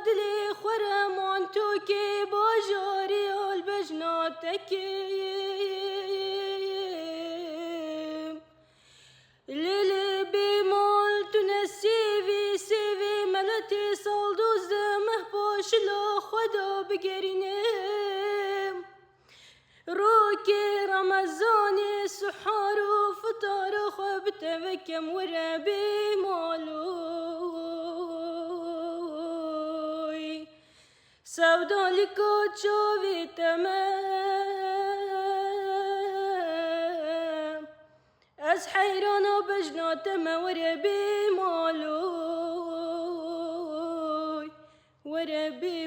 دلي خرم وانتوكي باجاري البجناتكي ليلي بمال تنسيفي سيفي ملتي صالدوز مهبوش لا خدا بقرينم روكي رمزاني سحار وفطار خبت بكم وربي مالوي سودا لكو تشوفي تمام از حيران بجنات وربي مالوي وربي